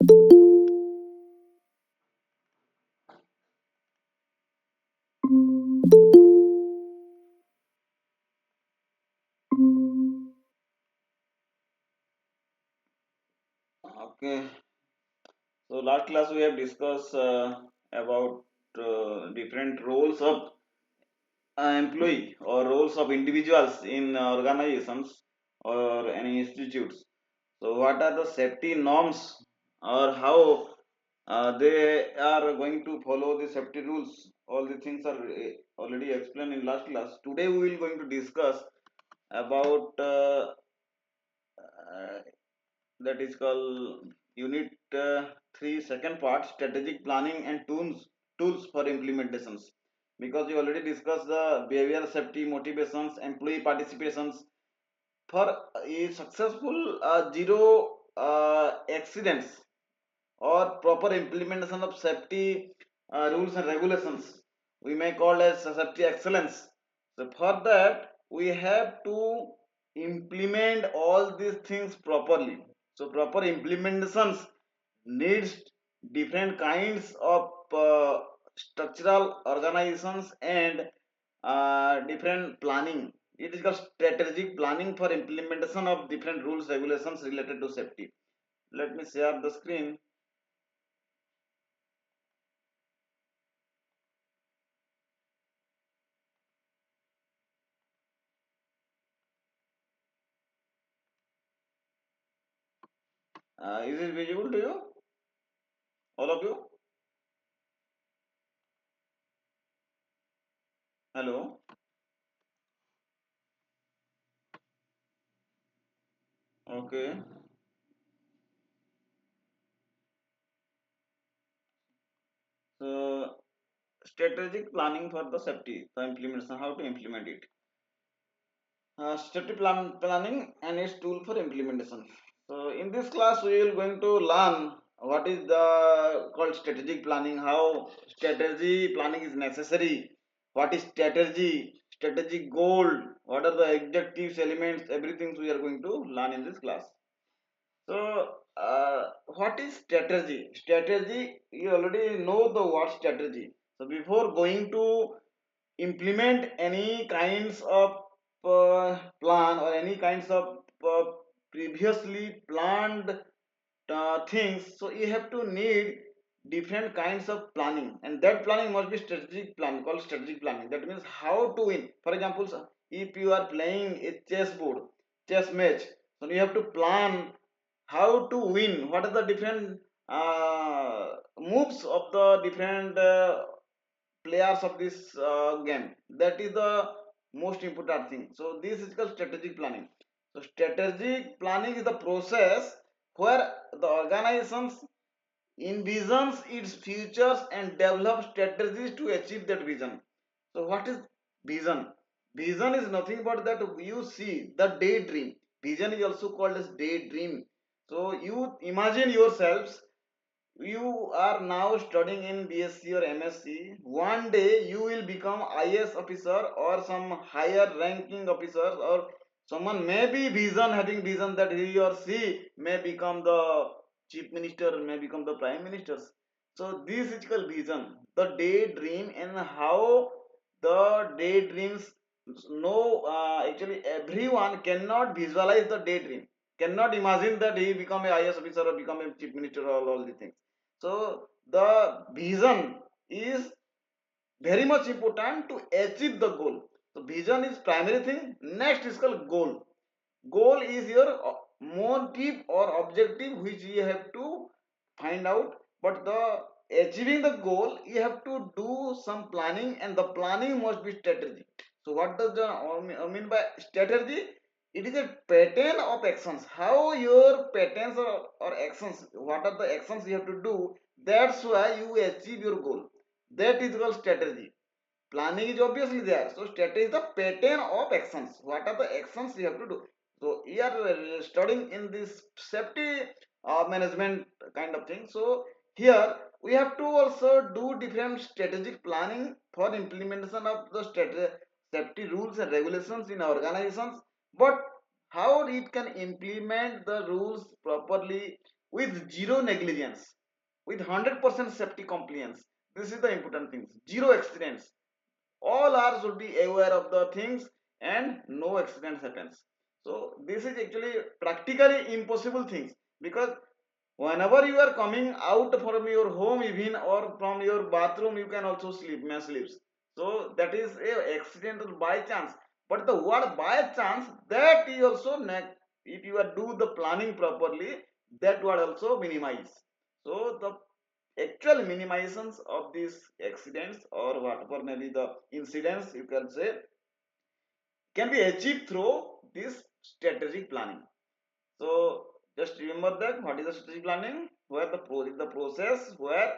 Okay, so last class we have discussed about different roles of employee or roles of individuals in organizations or any institutes. So, what are the safety norms or how they are going to follow the safety rules? All the things are already explained in last class. Today, we will going to discuss about that is called unit 3 second part strategic planning and tools for implementations, because we already discussed the behavior safety motivations employee participations for a successful zero accidents or proper implementation of safety rules and regulations, we may call as safety excellence. So for that we have to implement all these things properly. So proper implementations needs different kinds of structural organizations and different planning. It is called strategic planning for implementation of different rules regulations related to safety. Let me share the screen. Is it visible to you, all of you? Hello. Okay. So strategic planning for the safety, the implementation, how to implement it. Planning and its tool for implementation. So in this class we will going to learn what is the called strategic planning, how strategy planning is necessary, what is strategy, strategic goal, what are the objectives, elements, everything we are going to learn in this class. So what is strategy? Strategy, you already know the word strategy. So before going to implement any kinds of plan or any kinds of previously planned things, so you have to need different kinds of planning, and that planning must be strategic plan called strategic planning. That means how to win. For example, if you are playing a chess match, so you have to plan how to win, what are the different moves of the different players of this game. That is the most important thing. So this is called strategic planning. So strategic planning is the process where the organizations envisions its futures and develops strategies to achieve that vision. So what is vision? Vision is nothing but that you see the daydream. Vision is also called as daydream. So you imagine yourselves, you are now studying in BSc or MSc. One day you will become IS officer or some higher ranking officer, or someone may be vision having vision that he or she may become the chief minister, may become the prime ministers. So this is called vision, the daydream, and how the daydreams. No, actually everyone cannot visualize the daydream, cannot imagine that he become a IS officer or become a chief minister or all the things. So the vision is very much important to achieve the goal. So vision is primary thing. Next is called goal. Goal is your motive or objective which you have to find out. But the achieving the goal, you have to do some planning, and the planning must be strategy. So what does the mean by strategy? It is a pattern of actions. How your patterns or actions, what are the actions you have to do? That's why you achieve your goal. That is called strategy. Planning is obviously there. So strategy is the pattern of actions. What are the actions you have to do? So we are studying in this safety management kind of thing. So here we have to also do different strategic planning for implementation of the safety rules and regulations in organizations. But how it can implement the rules properly, with zero negligence, with 100% safety compliance. This is the important things. Zero accidents. All ours will be aware of the things and no accidents happens. So this is actually practically impossible things, because whenever you are coming out from your home even or from your bathroom, you can also sleep, may sleeps. So that is a accidental by chance. But the word by chance, that is also if you are do the planning properly, that would also minimize. So the actual minimizations of these accidents or whatever maybe the incidents you can say can be achieved through this strategic planning. So just remember that what is the strategic planning? Where the process where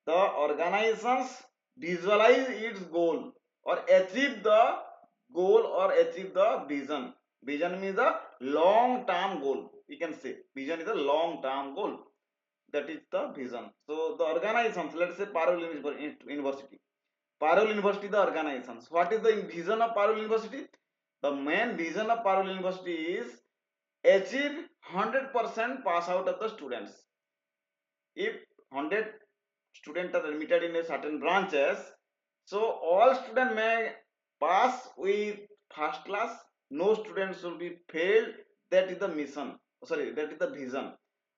the organizations visualize its goal or achieve the goal or achieve the vision. Vision means the long term goal. We can say vision is a long term goal. That is the vision. So the organizations, let's say Parul University. Parul University, the organizations. What is the vision of Parul University? The main vision of Parul University is achieve 100% pass out of the students. If 100 students are admitted in a certain branches, so all students may pass with first class, no students will be failed. That is the mission, sorry, that is the vision.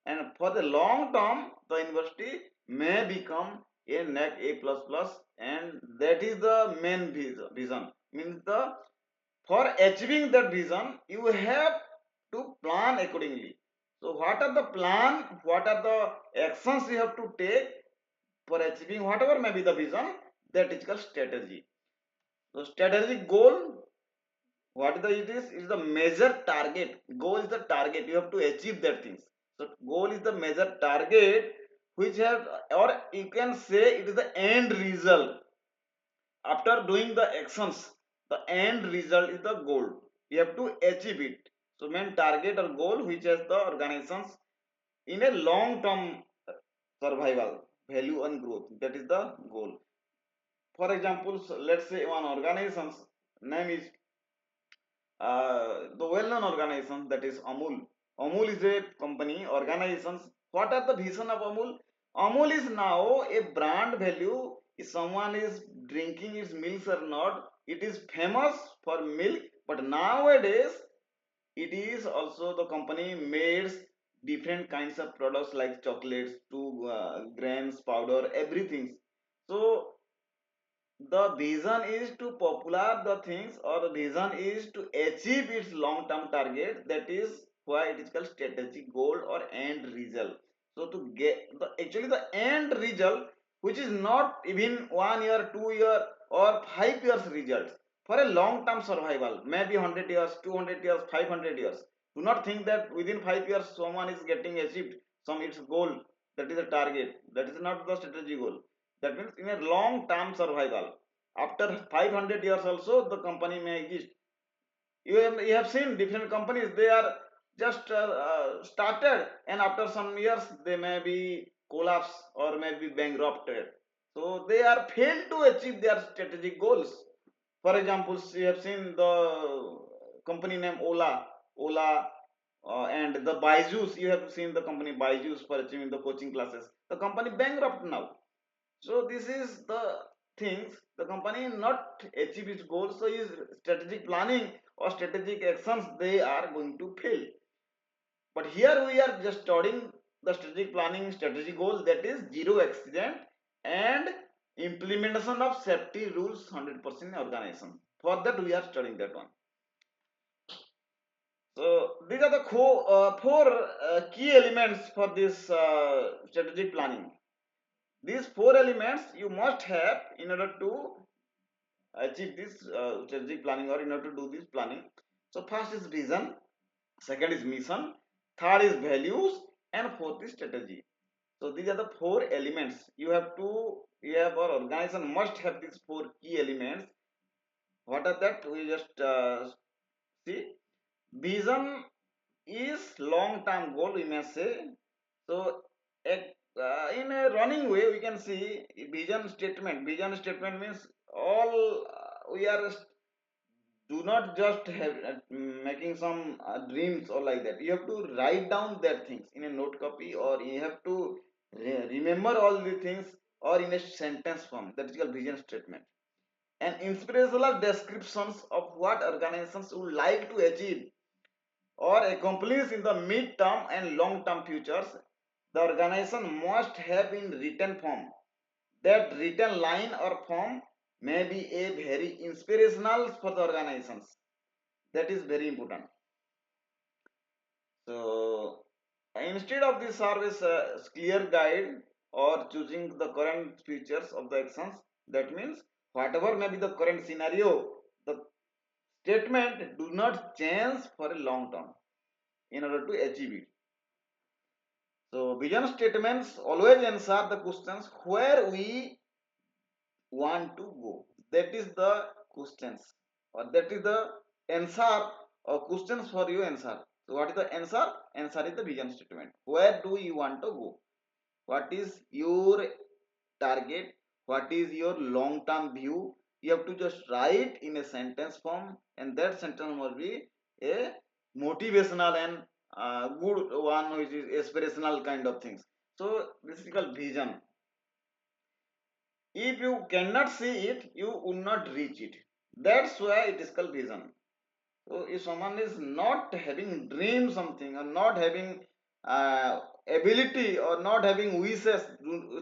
And for the long term the university may become a NAC A plus plus, and that is the main vision. Means the for achieving that vision you have to plan accordingly. So what are the plan, what are the actions you have to take for achieving whatever may be the vision? That is called strategy. So strategic goal, what is the it is the measure target. Goal is the target, you have to achieve that things. So goal is the measure target which have, or you can say it is the end result. After doing the actions, the end result is the goal, you have to achieve it. So main target or goal which has the organizations in a long term survival, value and growth, that is the goal. For example, so let's say one organization's name is the well-known organization, that is Amul. Amul is a company organizations. What are the vision of Amul? Amul is now a brand value. If someone is drinking its milk or not, it is famous for milk, but nowadays it is also the company makes different kinds of products like chocolates to grains powder everything. So the vision is to popular the things, or the vision is to achieve its long term target. That is why it is called strategic goal or end result. So to get the actually the end result, which is not even 1 year 2 year or 5 years results, for a long term survival, maybe 100 years 200 years 500 years. Do not think that within 5 years someone is getting achieved some its goal. That is a target, that is not the strategy goal. That means in a long term survival, after 500 years also the company may exist. You have seen different companies, they are just started, and after some years they may be collapse or may be bankrupted. So they are failed to achieve their strategic goals. For example, you have seen the company name Ola, and the Byju's. You have seen the company Byju's for achieving the coaching classes. The company bankrupt now. So this is the things, the company not achieve its goals, so is strategic planning or strategic actions they are going to fail. But here we are just studying the strategic planning strategy goal, that is zero accident and implementation of safety rules 100% organization. For that we are studying that one. So these are the four key elements for this strategic planning. These four elements you must have in order to achieve this strategic planning, or in order to do this planning. So first is vision, second is mission, third is values, and fourth is strategy. So these are the four elements you have to, you have, or organization must have these four key elements. What are that? We just see. Vision is long term goal, we may say. So in a running way we can see vision statement. Vision statement means all we are do not just have making some dreams or like that. You have to write down that things in a note copy, or you have to remember all the things, or in a sentence form. That is called vision statement. And inspirational descriptions of what organizations would like to achieve or accomplish in the mid-term and long-term futures, the organization must have in written form. That written line or form may be a very inspirational for the organizations. That is very important. So instead of this service clear guide or choosing the current features of the actions, that means whatever may be the current scenario, the statement do not change for a long term in order to achieve it. So vision statements always answer the questions where we want to go. That is the questions, or that is the answer or questions for you answer. So what is the answer? Answer is the vision statement. Where do you want to go? What is your target? What is your long term view? You have to just write in a sentence form, and that sentence must be a motivational and good one, which is aspirational kind of things. So this is called vision. If you cannot see it, you will not reach it. That's why it is called vision. So if someone is not having dream something, or not having ability, or not having wishes,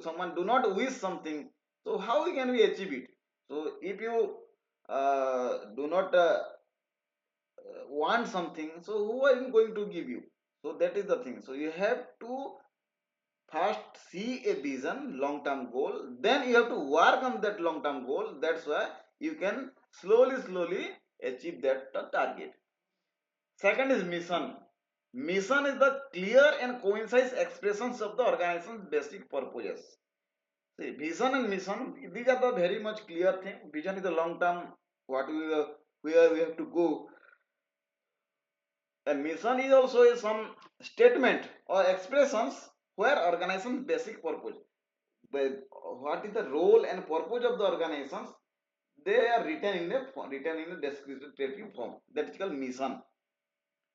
someone do not wish something, so how can we achieve it? So if you do not want something, so who are you going to give you? So that is the thing. So you have to first see a vision, long term goal, then you have to work on that long term goal. That's why you can slowly achieve that target. Second is mission. Mission is the clear and concise expressions of the organization's basic purposes. See, vision and mission, these are the very much clear thing. Vision is the long term, what where we have to go, and mission is also some statement or expressions where organization basic purpose. But what is the role and purpose of the organizations? They are written in a descriptive form. That is called mission.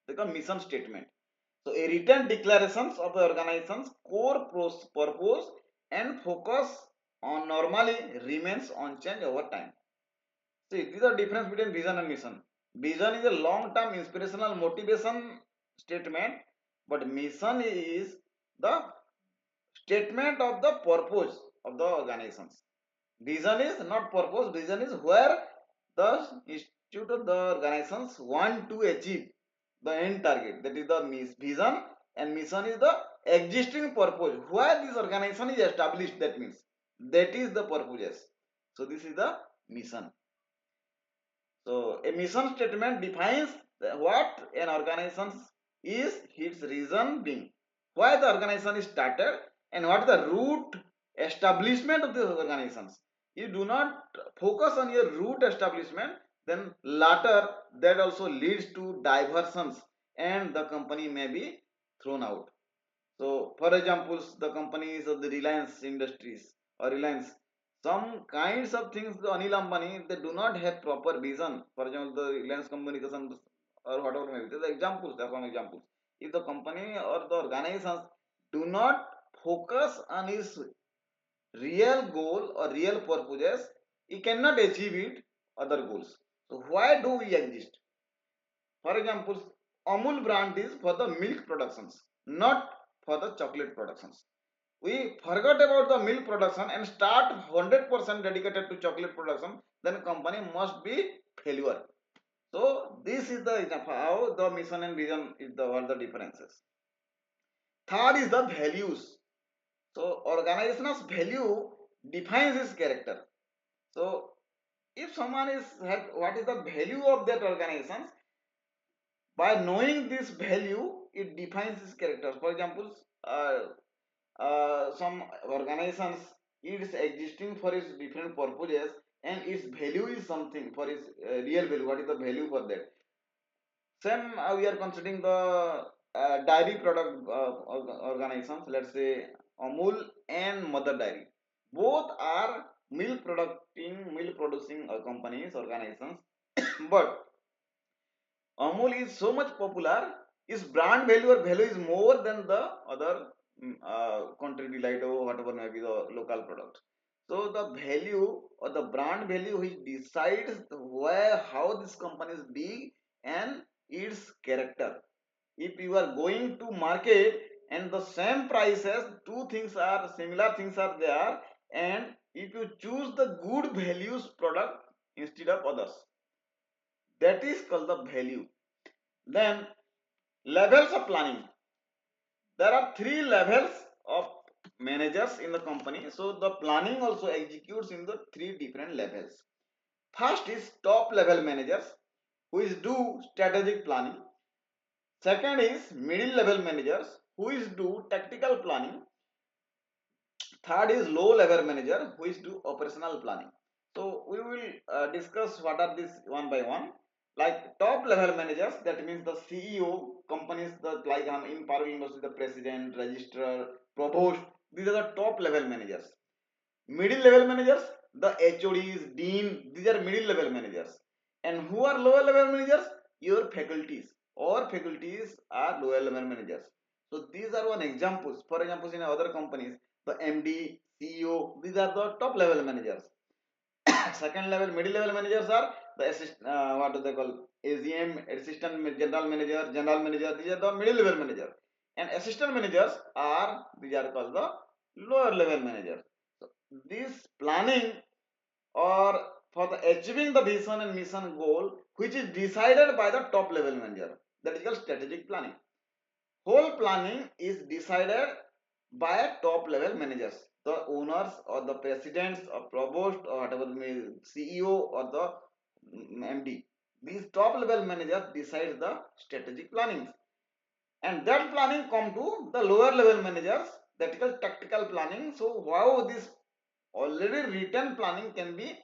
They call mission statement. So a written declarations of the organization's core purpose and focus on normally remains unchanged over time. See, these are difference between vision and mission. Vision is a long-term inspirational motivation statement, but mission is the statement of the purpose of the organizations. Vision is not purpose. Vision is where the institute of the organizations want to achieve the end target. That is the vision, and mission is the existing purpose where this organization is established. That means that is the purpose. So this is the mission. So a mission statement defines what an organization is, its reason being, why the organization is started, and what is the root establishment of the organizations. You do not focus on your root establishment, then later that also leads to diversions, and the company may be thrown out. So, for examples, the companies of the Reliance Industries or Reliance, some kinds of things, the Anil Ambani, they do not have proper vision. For example, the Reliance Communications or whatever maybe. These are examples, they are some examples. If the company or the organizations do not focus on its real goal or real purposes, it cannot achieve it other goals. So, why do we exist? For example, Amul brand is for the milk productions, not for the chocolate productions. We forgot about the milk production and start 100% dedicated to chocolate production, then company must be failure. So this is the example how the mission and vision is the what the differences. Third is the values. So organization's value defines its character. So if someone is have what is the value of that organization, by knowing this value, it defines its character. For example, some organizations, it's existing for its different purposes, and its value is something for its real value. What is the value for that? Same, we are considering the dairy product organizations. Let's say Amul and Mother Dairy. Both are milk producing companies organizations, but Amul is so much popular, its brand value or value is more than the other country delight or whatever may be the local product. So the value or the brand value which decides where how this company is big and its character. If you are going to market and the same prices, two things are similar things are there, and if you choose the good values product instead of others, that is called the value. Then levels of planning. There are three levels of managers in the company. So the planning also executes in the three different levels. First is top level managers who is do strategic planning. Second is middle level managers who is do tactical planning. Third is low level manager who is do operational planning. So we will discuss what are these one by one. Like top level managers, that means the CEO companies, the like in Parul University, the president, registrar, provost, these are the top level managers. Middle level managers, the HODs, dean, these are middle level managers. And who are lower level managers? Your faculties, or faculties are lower level managers. So these are one examples. For example, in other companies, the MD, CEO, these are the top level managers. Second level, middle level managers are the what do they call, AGM, assistant general manager, these are the middle level manager. And assistant managers are, these are called the lower level manager. So this planning or for the achieving the vision and mission goal which is decided by the top level manager, that is called strategic planning. Whole planning is decided by top level managers, the owners or the presidents or provost or whatever CEO or the MD. These top level managers decide the strategic planning, and that planning come to the lower level managers, that is called tactical planning. So how this already written planning can be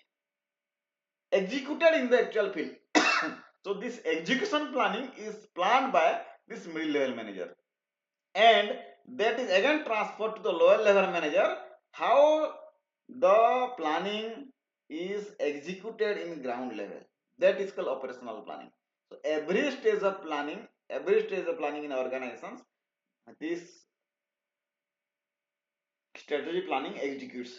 executed in the actual field. So this execution planning is planned by this middle level manager, and that is again transferred to the lower level manager. How the planning is executed in ground level, that is called operational planning. So every stage of planning in organizations, this strategy planning executes.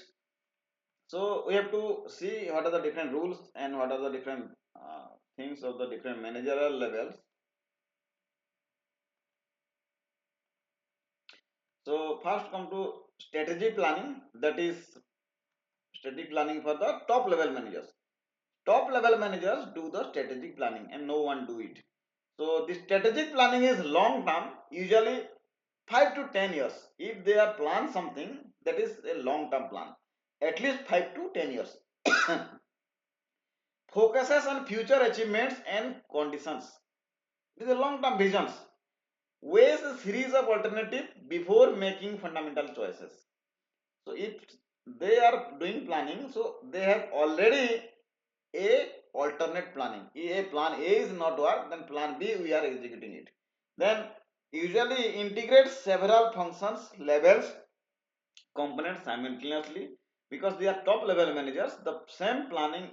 So we have to see what are the different rules and what are the different things of the different managerial levels. So first come to strategy planning, that is strategic planning for the top level managers. Top level managers do the strategic planning and no one do it. So the strategic planning is long term, usually 5 to 10 years. If they are plan something, that is a long term plan, at least 5 to 10 years. Focuses on future achievements and conditions. These are long term visions. Weighs a series of alternatives before making fundamental choices. So if they are doing planning, so they have already a alternate planning. If plan A is not work, then plan B we are executing it. Then usually integrate several functions, levels, components simultaneously, because they are top level managers. The same planning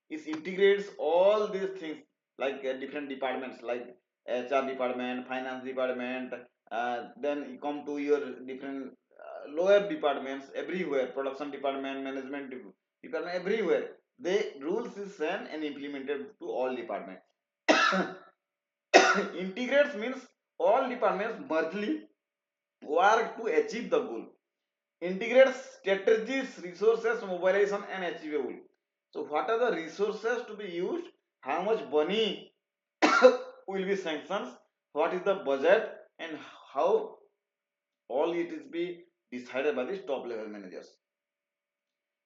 is integrates all these things, like different departments like HR department, finance department, then you come to your different lower departments everywhere, production department, management department, everywhere. The rules is same and implemented to all departments. Integrates means all departments mergely work to achieve the goal. Integrates strategies, resources, mobilization, and achievable. So, what are the resources to be used? How much money will be sanctioned? What is the budget, and how all it is be decided by the top level managers.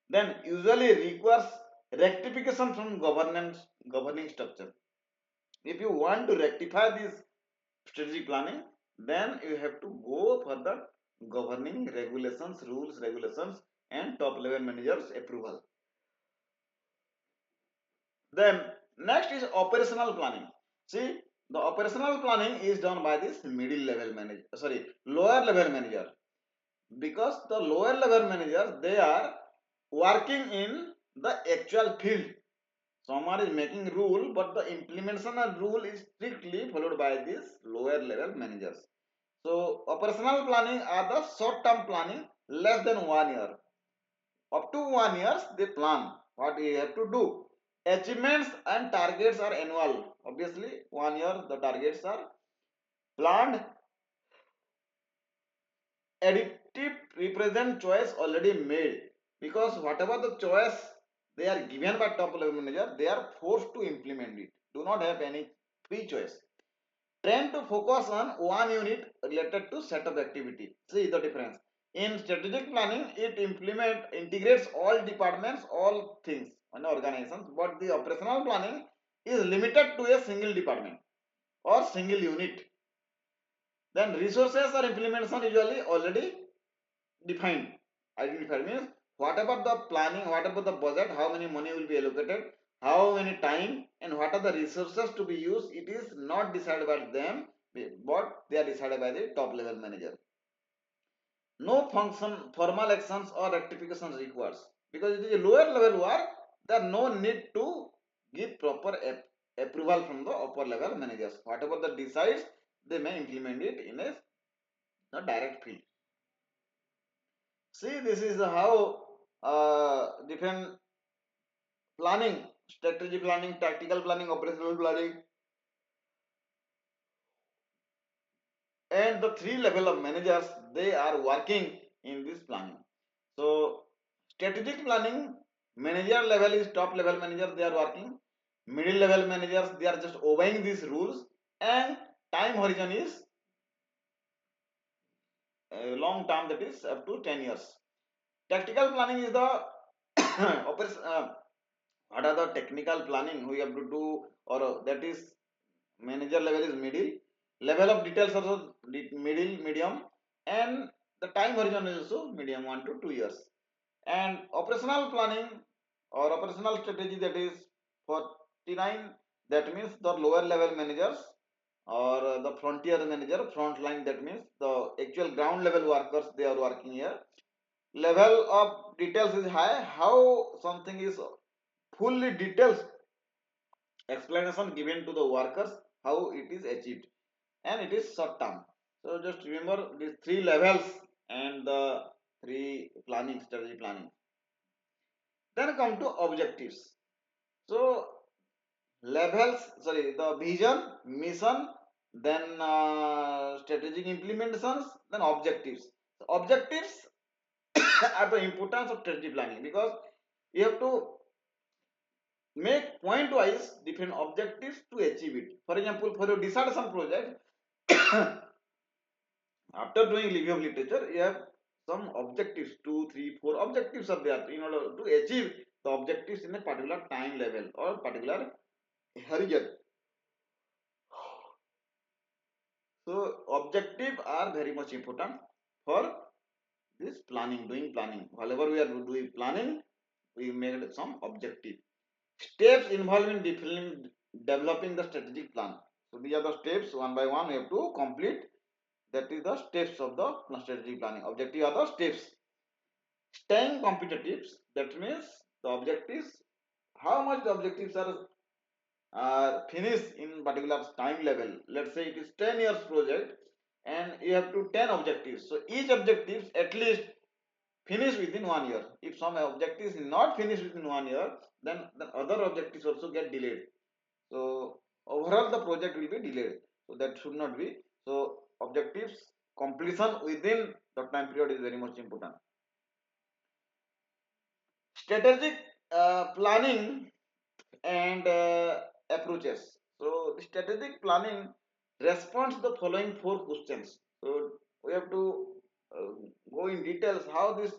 Then usually requires rectification from governance governing structure. If you want to rectify this strategic planning, then you have to go for the governing regulations, rules, regulations, and top level managers approval. Then next is operational planning. See, the operational planning is done by this middle level manager, sorry, lower level manager, because the lower level managers they are working in the actual field. Someone is making rule, but the implementation of rule is strictly followed by these lower level managers. So operational planning are the short term planning less than 1 year. Up to 1 year they plan what we have to do. Achievements and targets are annual. Obviously, 1 year the targets are planned. Additive represent choice already made, because whatever the choice they are given by top level manager, they are forced to implement it. Do not have any free choice. Train to focus on one unit related to set of activity. See the difference. In strategic planning, it integrates all departments, all things and organizations, but the operational planning is limited to a single department or single unit. Then resources or implementation usually already defined. Identified means whatever the planning, whatever the budget, how many money will be allocated, how many time, and what are the resources to be used, it is not decided by them, but they are decided by the top level manager. No function, formal actions or rectifications required, because it is a lower level work. There are no need to give proper approval from the upper level managers. Whatever the decides, they may implement it in a direct field. See, this is how different planning, strategy planning, tactical planning, operational planning, and the three level of managers they are working in this planning. So, strategic planning, manager level is top level manager, they are working. Middle level managers they are just obeying these rules, and time horizon is long term, that is up to 10 years. Tactical planning is the what are the technical planning we have to do, or that is manager level is middle level of details also middle medium, and the time horizon is also medium, 1 to 2 years. And operational planning or operational strategy, that is 49, that means the lower level managers or the frontier manager front line, that means the actual ground level workers they are working here. Level of details is high, how something is fully details explanation given to the workers how it is achieved, and it is short term. So just remember these three levels and the three planning, strategy planning. Then come to objectives. So levels, sorry, the vision, mission, then strategic implementations, then objectives. So objectives are the importance of strategy planning, because you have to make point wise different objectives to achieve it. For example, for your dissertation project, after doing review of literature, you have some objectives, two, three, four objectives are there in order to achieve the objectives in a particular time level or particular horizon. So objective are very much important for this planning, doing planning. Whenever we are doing planning, we made some objective. Steps involved in developing the strategic plan. So these are the steps one by one we have to complete. That is the steps of the strategic planning. Objective are the steps. Staying competitive, that means the objectives, how much the objectives are finished in particular time level. Let's say it is 10 years project and you have to 10 objectives. So each objectives at least finish within 1 year. If some objectives is not finished within 1 year, then the other objectives also get delayed. So overall the project will be delayed. So that should not be. So objectives completion within the time period is very much important. Strategic planning and approaches. So the strategic planning responds to the following four questions. So we have to uh, go in details how this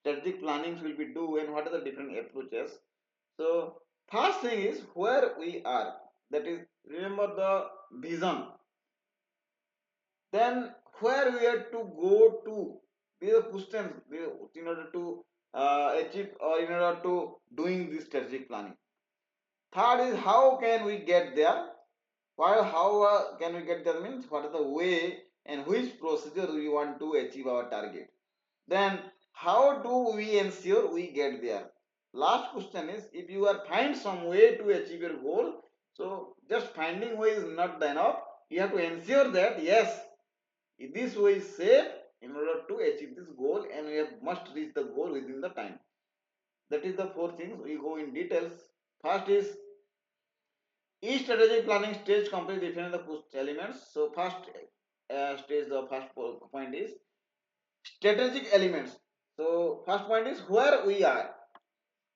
strategic plannings will be do and what are the different approaches. So first thing is where we are. That is, remember the vision. Then where we are to go to. These are questions in order to achieve or in order to doing this strategic planning. Third is how can we get there? While how can we get there means what is the way and which procedure we want to achieve our target. Then how do we ensure we get there? Last question is, if you are find some way to achieve your goal, so just finding way is not enough. You have to ensure that yes, this way is safe in order to achieve this goal, and we have must reach the goal within the time. That is the four things. We go in details. First is each strategic planning stage completely defines the push elements. So first stage, the first point is strategic elements. So first point is where we are,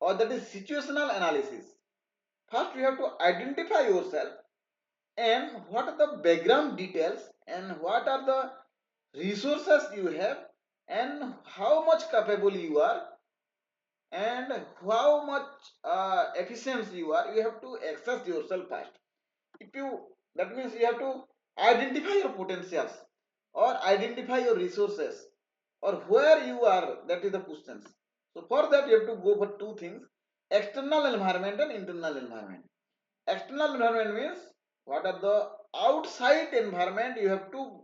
or that is situational analysis. First, you have to identify yourself and what are the background details and what are the resources you have and how much capable you are and how much efficient you are. You have to access yourself first. If you, that means you have to identify your potentials or identify your resources or where you are. That is the questions. So for that you have to go for two things: external environment and internal environment. External environment means what are the outside environment you have to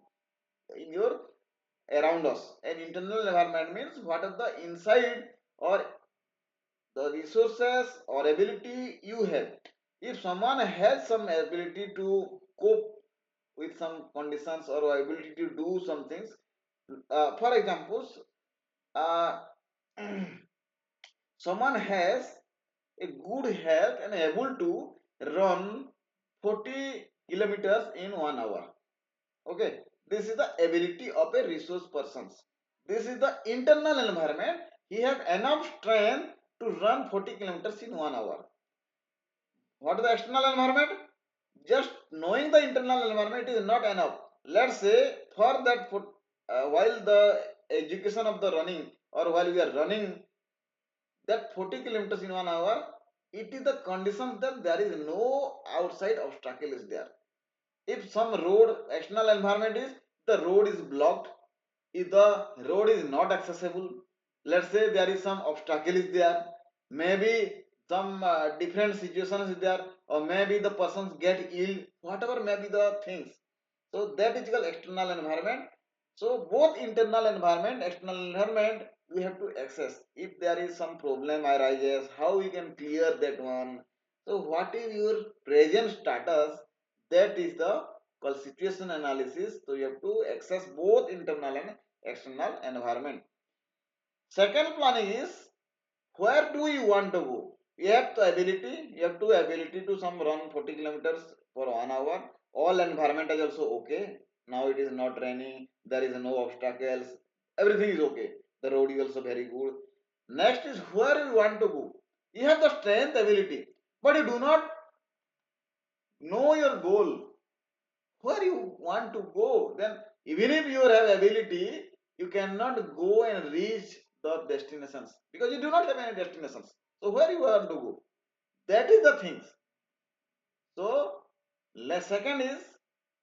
in your around us, and internal environment means what are the inside or the resources or ability you have. If someone has some ability to cope with some conditions or ability to do some things, for examples, uh, someone has a good health and able to run 40 kilometers in 1 hour. Okay, this is the ability of a resource person. This is the internal environment. He has enough strength to run 40 kilometers in 1 hour. What is the external environment? Just knowing the internal environment is not enough. Let's say for that, while the education of the running or while we are running that 40 kilometers in 1 hour, it is the condition that there is no outside obstacle is there. If some road external environment is the road is blocked, if the road is not accessible, let's say there is some obstacle is there, maybe some different situations is there, or maybe the persons get ill, whatever may be the things, so that is called external environment. So both internal environment, external environment, we have to access. If there is some problem arises, how we can clear that one. So what is your present status, that is the called situation analysis. So you have to access both internal and external environment. Second planning is where do you want to go. You have the ability, you have to ability to some run 40 kilometers for 1 hour. All environment is also okay. Now it is not raining, there is no obstacles, everything is okay. The road is also very good. Next is where you want to go. You have the strength ability, but you do not know your goal, where you want to go. Then even if you have ability, you cannot go and reach the destinations because you do not have any destinations. So where you want to go, that is the things. So second is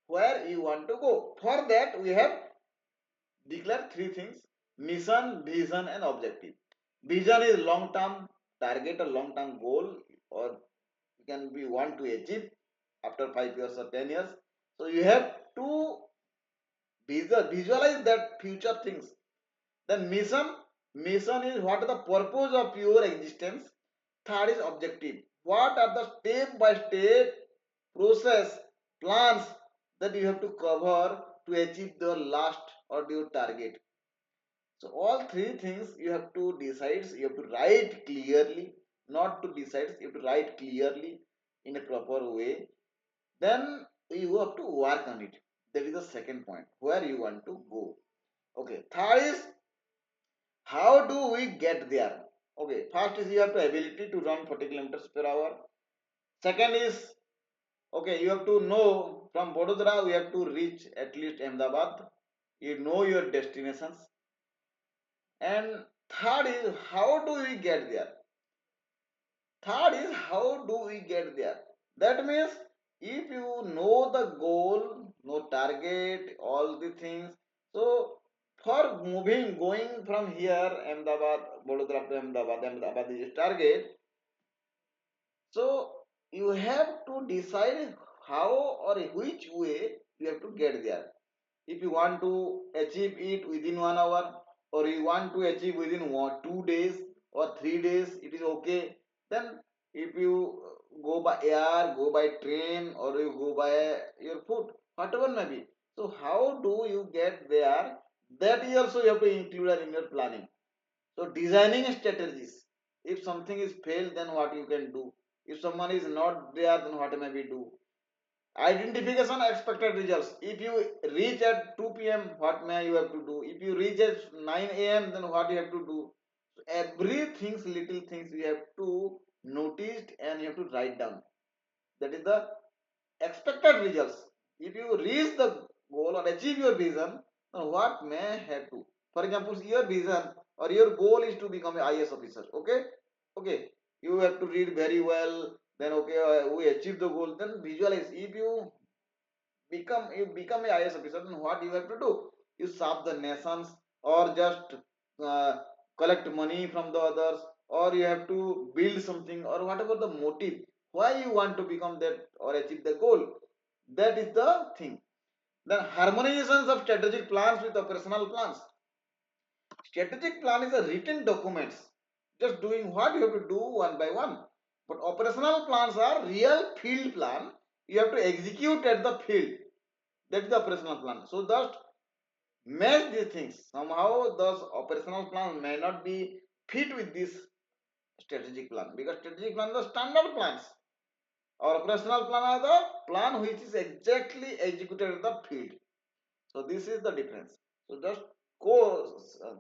where you want to go. For that we have declared three things: mission, vision and objective. Vision is long term target or long term goal, or you can be want to achieve after 5 years or 10 years. So you have to visualize that future things. Then mission is what are the purpose of your existence. Third is objective, what are the step by step process plans that you have to cover to achieve the last or your target. So all three things you have to decide, you have to write clearly. Not to decide, you have to write clearly in a proper way. Then you have to work on it. That is the second point, where you want to go. Okay, third is how do we get there. Okay, first is you have the ability to run 40 kilometers per hour. Second is, okay, you have to know from Bododara we have to reach at least Ahmedabad. You know your destinations. And third is how do we get there. Third is how do we get there. That means if you know the goal, no target, all the things. So for moving, going from here, Ahmedabad, Bododara to Ahmedabad, Ahmedabad is target. So you have to decide how or which way you have to get there. If you want to achieve it within 1 hour, or you want to achieve within 2 days, or 3 days it is okay. Then if you go by air, go by train, or you go by your foot, whatever may be. So how do you get there? That is also you have to include in your planning. So designing strategies. If something is failed, then what you can do? If someone is not there, then what may we do? Identification of expected results. If you reach at 2 p.m., what may you have to do? If you reach at 9 a.m., then what you have to do? So everything, little things you have to notice and you have to write down. That is the expected results. If you reach the goal or achieve your vision, then what may have to? For example, your vision or your goal is to become an IS officer. Okay, okay. You have to read very well. Then okay, we achieve the goal. Then visualize. If you become a IS officer, then what you have to do? You serve the nations or just uh, collect money from the others, or you have to build something, or whatever the motive why you want to become that or achieve the goal. That is the thing. Then harmonizations of strategic plans with operational plans. Strategic plan is a written documents, just doing what you have to do one by one. But operational plans are real field plan. You have to execute at the field. That is the operational plan. So just match these things. Somehow those operational plans may not be fit with this strategic plan, because strategic plan are the standard plans. Our operational plan are the plan which is exactly executed in the field. So this is the difference. So just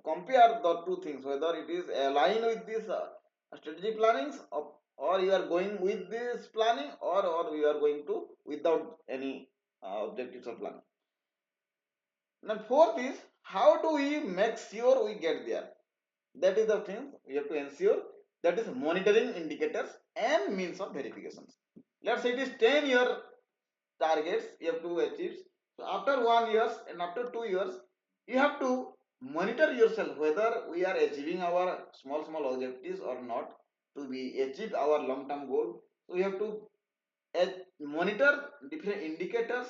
compare the two things, whether it is aligned with this strategic plannings, or you are going with this planning, or you are going to without any objectives of planning. Now fourth is, how do we make sure we get there? That is the thing we have to ensure, that is monitoring indicators and means of verifications. Let's say it is 10-year targets you have to achieve. So after 1 years and after 2 years, you have to monitor yourself whether we are achieving our small objectives or not, to be achieve our long term goal. So you have to monitor different indicators,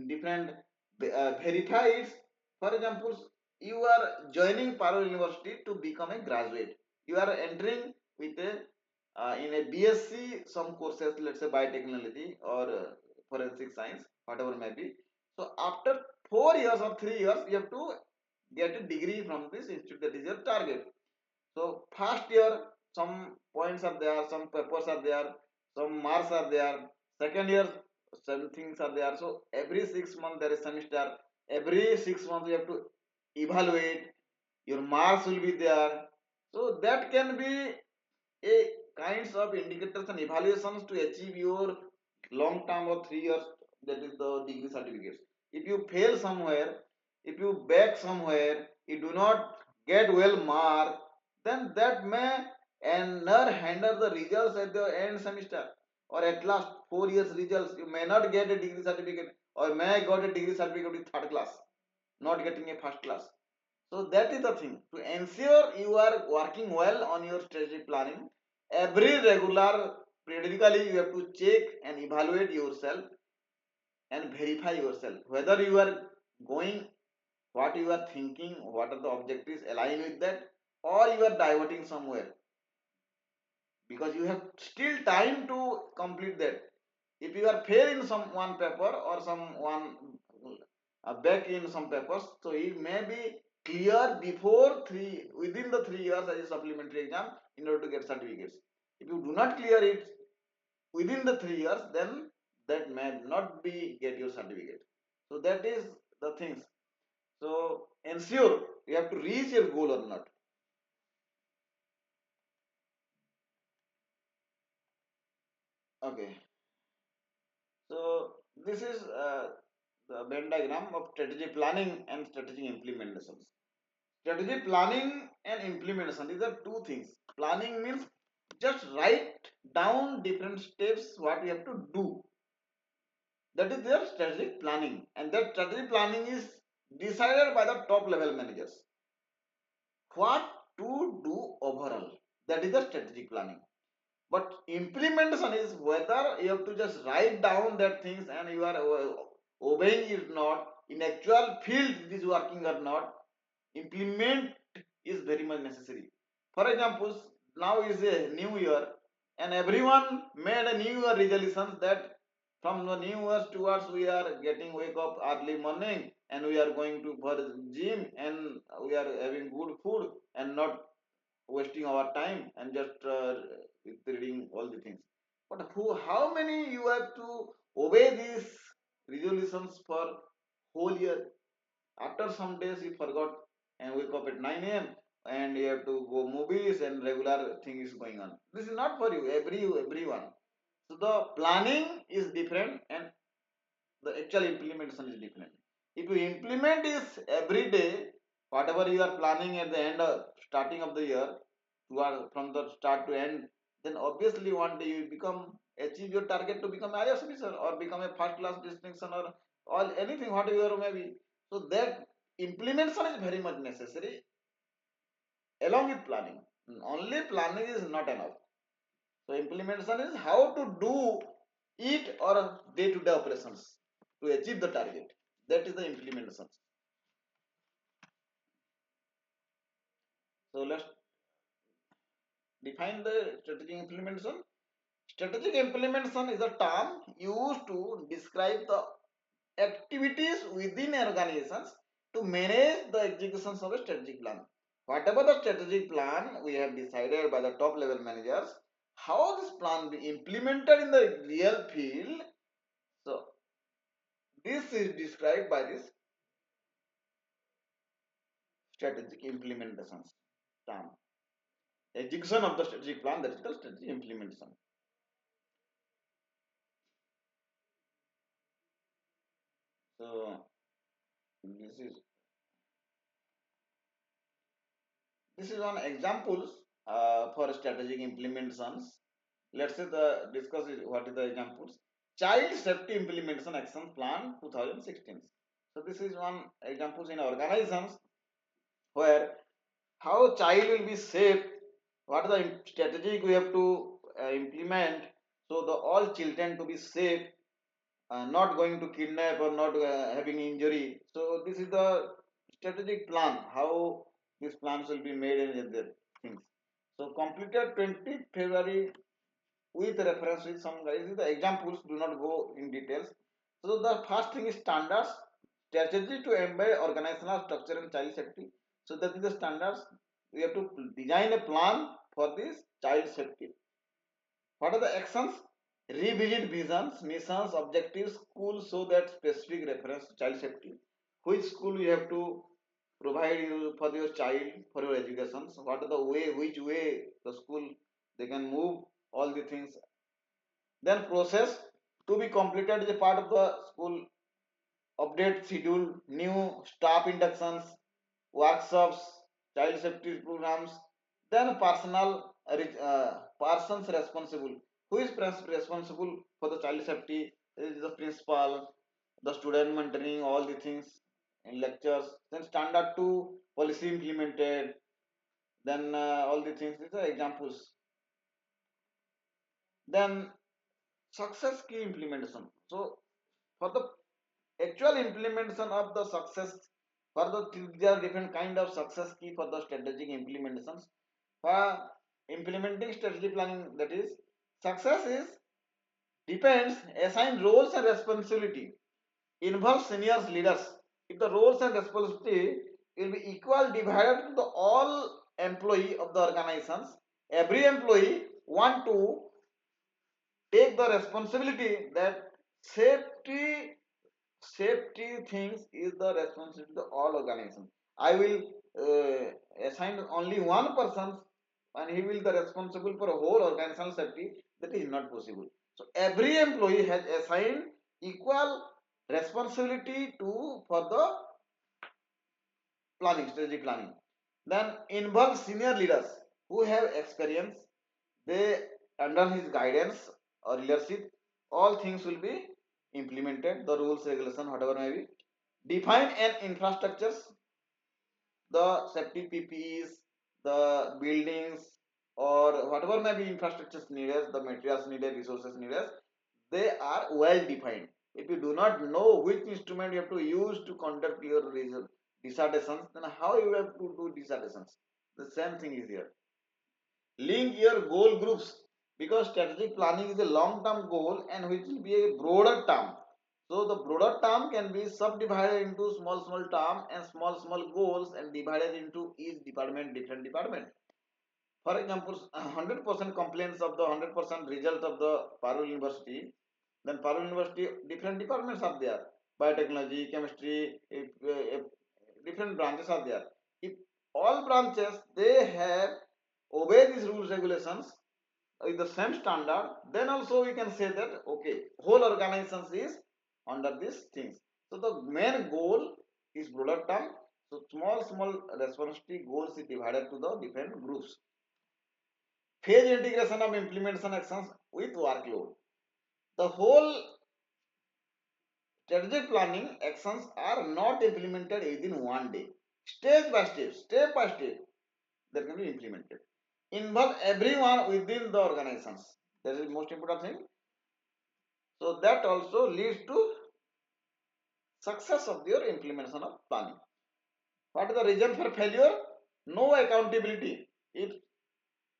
different verified. For example, you are joining Paro University to become a graduate. You are entering with a in a BSc some courses, let's say biotechnology or forensic science, whatever may be. So after 4 years or 3 years, you have to get a degree from this institute. That is your target. So first year, some points are there, some papers are there, some marks are there. Second year, some things are there. So every 6 months there is semester. Every 6 months you have to evaluate. Your marks will be there. So that can be a kinds of indicators and evaluations to achieve your long term or 3 years. That is the degree certificates. If you fail somewhere, if you back somewhere, you do not get well mark, then that may never handle the results at the end semester, or at last 4 years results. You may not get a degree certificate, or may got a degree certificate with third class, not getting a first class. So that is the thing. To ensure you are working well on your strategic planning, every regular periodically you have to check and evaluate yourself and verify yourself whether you are going, what you are thinking, what are the objectives align with that, or you are diverting somewhere, because you have still time to complete that. If you are fail in some one paper or some one back in some papers, so it may be clear before three, within the 3 years as a supplementary exam, in order to get certificates. If you do not clear it within the 3 years, then that may not be get your certificate. So that is the things. So ensure you have to reach your goal or not. Okay. So this is the Venn diagram of strategy planning and strategy implementation. Strategy planning and implementation, these are two things. Planning means just write down different steps what you have to do. That is their strategic planning, and that strategic planning is decided by the top level managers. What to do overall? That is the strategic planning. But implementation is whether you have to just write down that things and you are obeying it or not. In actual field, it is working or not. Implement is very much necessary. For example, now is a new year, and everyone made a new year resolution that from the new year towards we are getting wake up early morning and we are going to for gym and we are having good food and not wasting our time and just reading all the things. But how many you have to obey these resolutions for whole year? After some days you forgot and wake up at 9 a.m. and you have to go movies and regular thing is going on. This is not for you, everyone. So the planning is different and the actual implementation is different. If you implement this every day, whatever you are planning at the end of starting of the year, from the start to end, then obviously one day you become achieve your target to become IAS officer or become a first class distinction or all anything whatever may be. So that implementation is very much necessary along with planning. Only planning is not enough. So implementation is how to do it or day-to-day operations to achieve the target. That is the implementation. So let's define the strategic implementation. Strategic implementation is a term used to describe the activities within organizations to manage the executions of a strategic plan. Whatever the strategic plan we have decided by the top level managers, how this plan be implemented in the real field. So this is described by this strategic implementation term. Execution of the strategic plan, that is the strategic implementation. So this is this is one examples for strategic implementations. Let's say the discuss what is the examples. Child safety implementation action plan 2016. So this is one examples in organizations where how child will be safe, what are the strategic we have to implement so the all children to be safe, not going to kidnap or not having injury. So this is the strategic plan how these plans will be made in the things. So completed 20th February with reference with some guys. The examples do not go in details. So the first thing is standards, strategy to embed organizational structure and child safety. So that is the standards. We have to design a plan for this child safety. What are the actions? Revisit visions, missions, objectives, schools so that specific reference to child safety. Which school you have to provide you for your child for your education. So what are the way, which way the school they can move all the things. Then process to be completed is a part of the school update schedule, new staff inductions, workshops, child safety programs. Then persons responsible. Who is responsible for the child safety? Is the principal, the student mentoring, all the things in lectures. Then standard two policy implemented. Then all the things. These are examples. Then success key implementation. So for the actual implementation of the success for there are different kind of success key for the strategic implementations. For implementing strategic planning, that is success is depends assign roles and responsibility involves seniors leaders. If the roles and responsibility will be equal divided to the all employee of the organizations, every employee want to take the responsibility that safety safety things is the responsibility of all organizations. I will assign only one person and he will be responsible for a whole organizational safety. That is not possible. So every employee has assigned equal responsibility to for the planning, strategic planning. Then involve senior leaders who have experience. They under his guidance or leadership, all things will be implemented. The rules, regulation, whatever may be. Define an infrastructures, the safety PPEs, the buildings, or whatever may be infrastructures needed, the materials needed, resources needed, they are well defined. If you do not know which instrument you have to use to conduct your dissertations, then how you have to do dissertations? The same thing is here. Link your goal groups, because strategic planning is a long term goal and which will be a broader term. So the broader term can be subdivided into small term and small goals and divided into each department, different department. For example, 100% complaints of the 100% result of the Parul University. Then Parul University, different departments are there. Biotechnology, chemistry, different branches are there. If all branches they have obey these rules regulations with the same standard, then also we can say that okay, whole organization is under these things. So the main goal is broader term. So small responsibility goals is divided to the different groups. Phase integration of implementation actions with workload. The whole strategic planning actions are not implemented within one day. Step by step, they can be implemented. Involve everyone within the organizations. That is the most important thing. So that also leads to success of your implementation of planning. What is the reason for failure? No accountability. If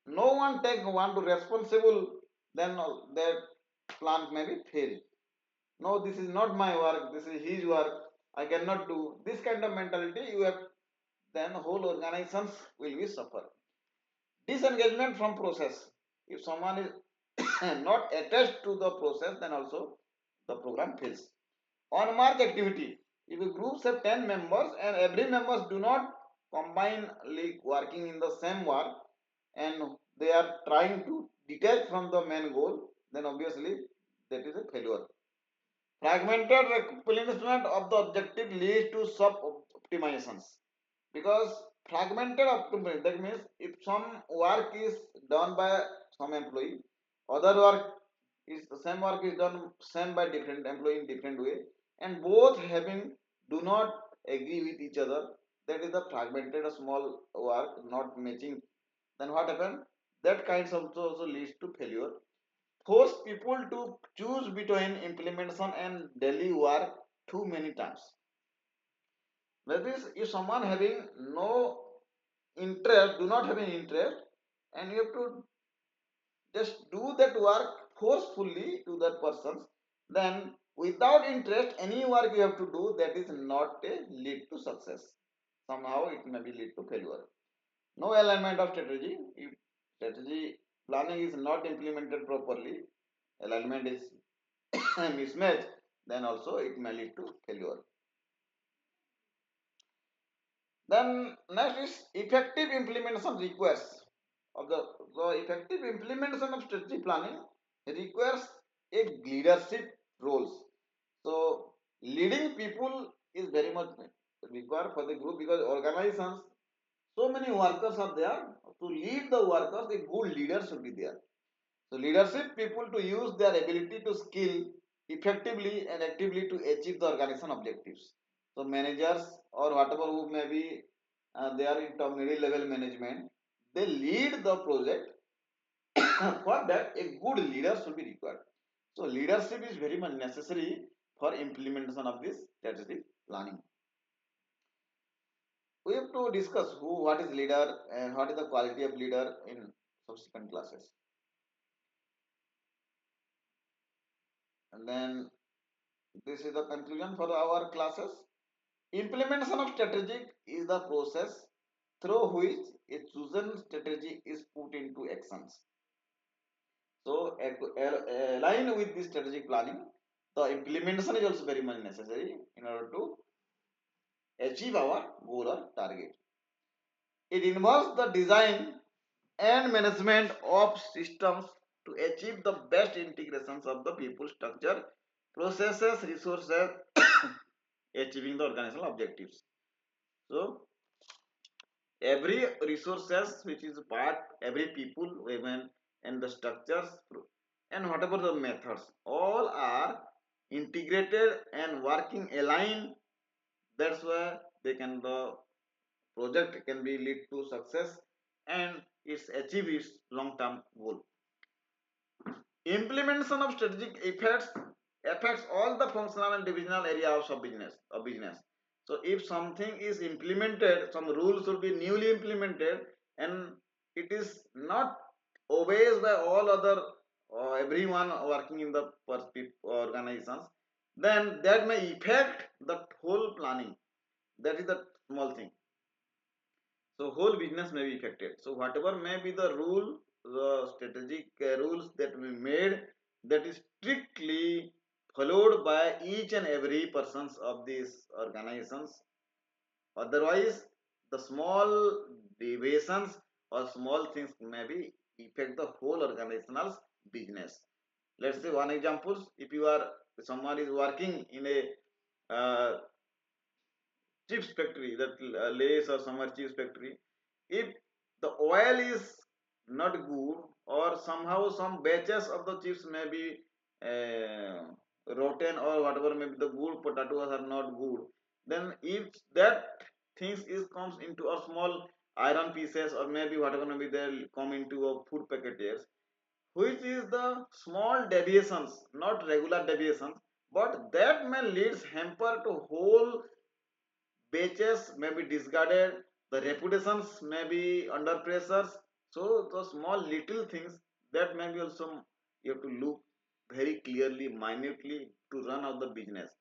no one take one to responsible, then that plan may be failed. No, this is not my work, this is his work, I cannot do. This kind of mentality you have, then whole organizations will be suffer. Disengagement from process. If someone is not attached to the process, then also the program fails. On mark activity. If a group have 10 members and every members do not combinely working in the same work and they are trying to detach from the main goal, then obviously that is a failure. Fragmented replenishment of the objective leads to sub optimizations, because fragmented optimization, that means if some work is done by some employee, other work is the same work is done same by different employee in different way, and both having do not agree with each other. That is the fragmented small work not matching. Then what happens? That kinds also leads to failure. Force people to choose between implementation and daily work too many times. That is, if someone having no interest, do not have any interest, and you have to just do that work forcefully to that person, then without interest, any work you have to do, that is not a lead to success. Somehow it may be lead to failure. No alignment of strategy. If strategy planning is not implemented properly, alignment is mismatch, then also it may lead to failure. Then next is effective implementation requires of the effective implementation of strategic planning requires a leadership roles. So leading people is very much required for the group, because organizations so many workers are there. To lead the workers, a good leader should be there. So leadership people to use their ability to skill effectively and actively to achieve the organization objectives. So managers or whatever who may be they are in top middle level management, they lead the project. For that, a good leader should be required. So leadership is very much necessary for implementation of this strategic planning. We have to discuss who, what is leader and what is the quality of leader in subsequent classes. And then this is the conclusion for our classes. Implementation of strategic is the process through which a chosen strategy is put into actions. So, align with this strategic planning, the implementation is also very much necessary in order to achieve our goal or target. It involves the design and management of systems to achieve the best integrations of the people structure, processes, resources, achieving the organizational objectives. So, every resources which is part, every people, women, and the structures and whatever the methods, all are integrated and working aligned. That's why they can the project can be lead to success and it's achieve its long-term goal. Implementation of strategic effects affects all the functional and divisional areas of business. So if something is implemented, some rules should be newly implemented, and it is not obeys by all other everyone working in the organizations, then that may affect the whole planning. That is the small thing. So whole business may be affected. So whatever may be the rule, the strategic rules that we made, that is strictly followed by each and every persons of these organizations. Otherwise, the small deviations or small things may be affect the whole organization's business. Let's say one example: if you are someone is working in a chips factory, that Lays or somewhere chips factory, if the oil is not good, or somehow some batches of the chips may be uh, rotten, or whatever, maybe the good potatoes are not good, then if that things is comes into a small iron pieces, or maybe whatever, maybe they'll come into a food packages, which is the small deviations, not regular deviations, but that may leads hamper to whole batches may be discarded, the reputations may be under pressures. So the small little things that may be also you have to look very clearly, minutely to run out the business.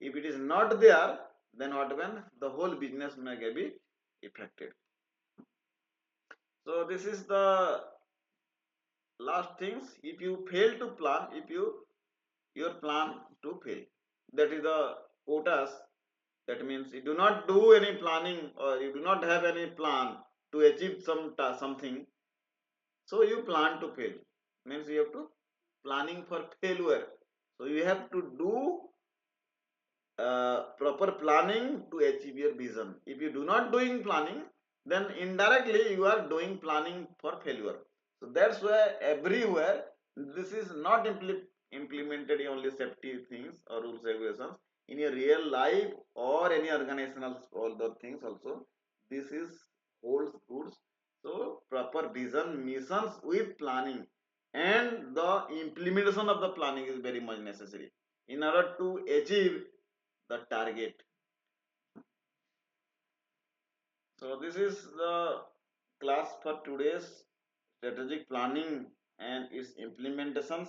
If it is not there, then what when the whole business may be affected. So this is the last things. If you fail to plan, if your plan to fail, that is the quotas. That means you do not do any planning, or you do not have any plan to achieve something. So you plan to fail. Means you have to planning for failure. So you have to do proper planning to achieve your vision. If you do not doing planning, then indirectly you are doing planning for failure. So that's why everywhere this is not implemented in only safety things or rules regulations. In your real life or any organizational all the things also, this is holds good. So proper vision missions with planning, and the implementation of the planning is very much necessary in order to achieve the target. So this is the class for today's strategic planning and its implementations.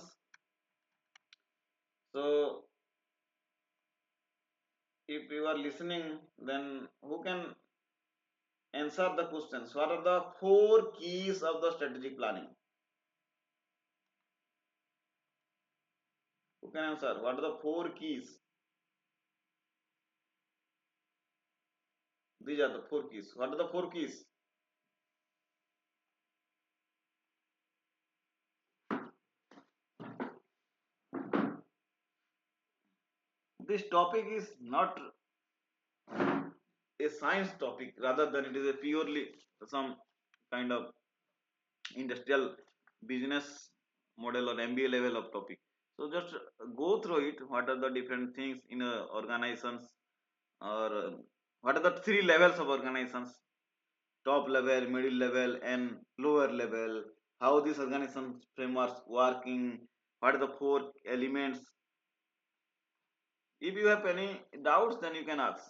So if you are listening, then who can answer the questions? What are the four keys of the strategic planning? Who can answer? What are the four keys? These are the four keys. What are the four keys? This topic is not a science topic, rather than it is a purely some kind of industrial business model or MBA level of topic. So just go through it. What are the different things in organizations, or what are the three levels of organizations: top level, middle level, and lower level. How these organization frameworks working? What are the four elements? If you have any doubts, then you can ask.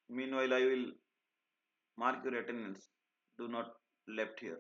Meanwhile, I will mark your attendance. Do not left here.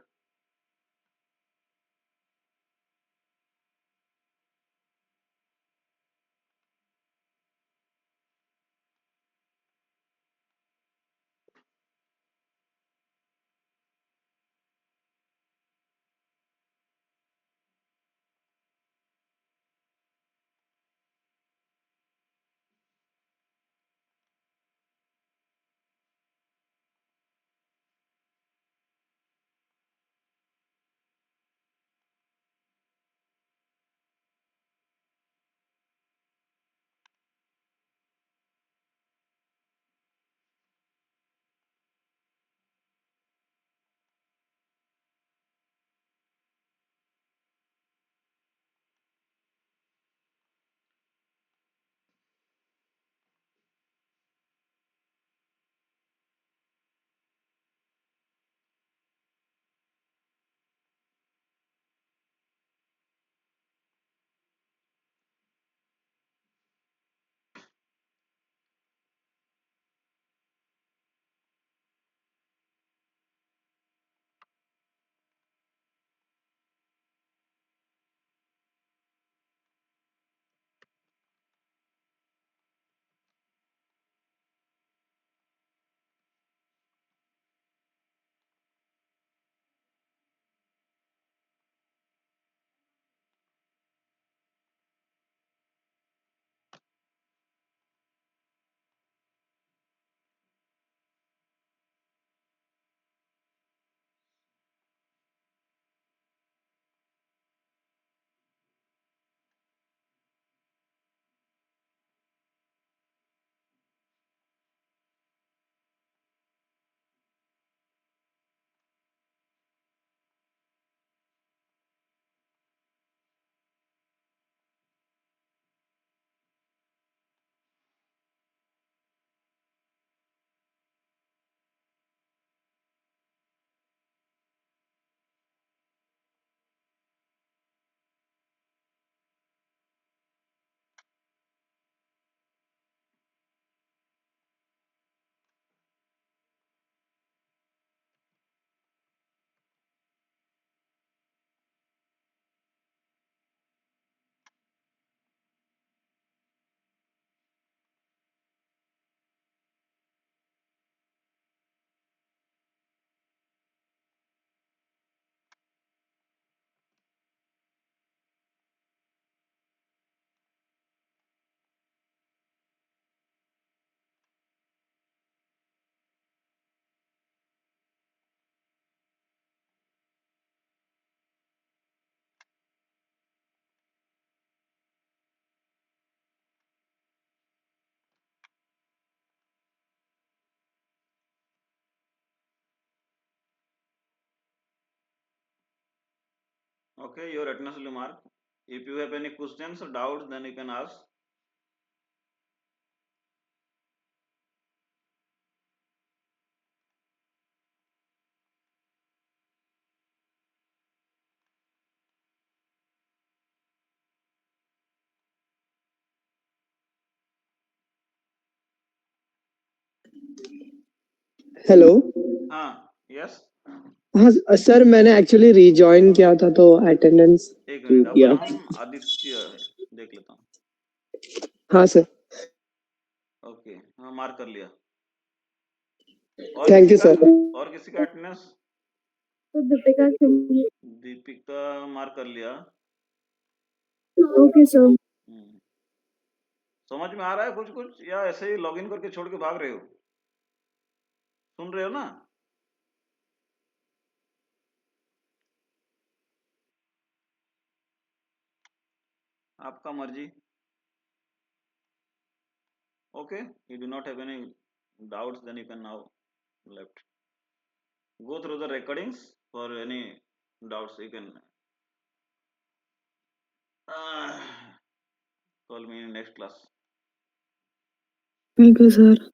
Okay, your attendance will be marked. If you have any questions or doubts, then you can ask. Hello. हाँ, yes. हाँ sir, मैंने actually rejoin किया था तो attendance एक minute, आपका किया। नाम आदित्य है, देख लेता हूँ. हाँ सर। ओके, हाँ मार्क कर लिया. और थैंक किसी यू का, सर। और किसी का अटेंडेंस? तो दीपिका की। दीपिका मार्क कर लिया. Okay sir. हम्म, समझ में आ रहा है कुछ कुछ, या ऐसे ही लॉगिन करके छोड़ के भाग रहे हो? सुन रहे हो ना? आपका मर्जी. Okay, you do not have any doubts, then you can now left. Go through the recordings for any doubts. You can uh, call me in next class. Thank you sir.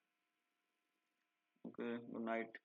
Okay, good night.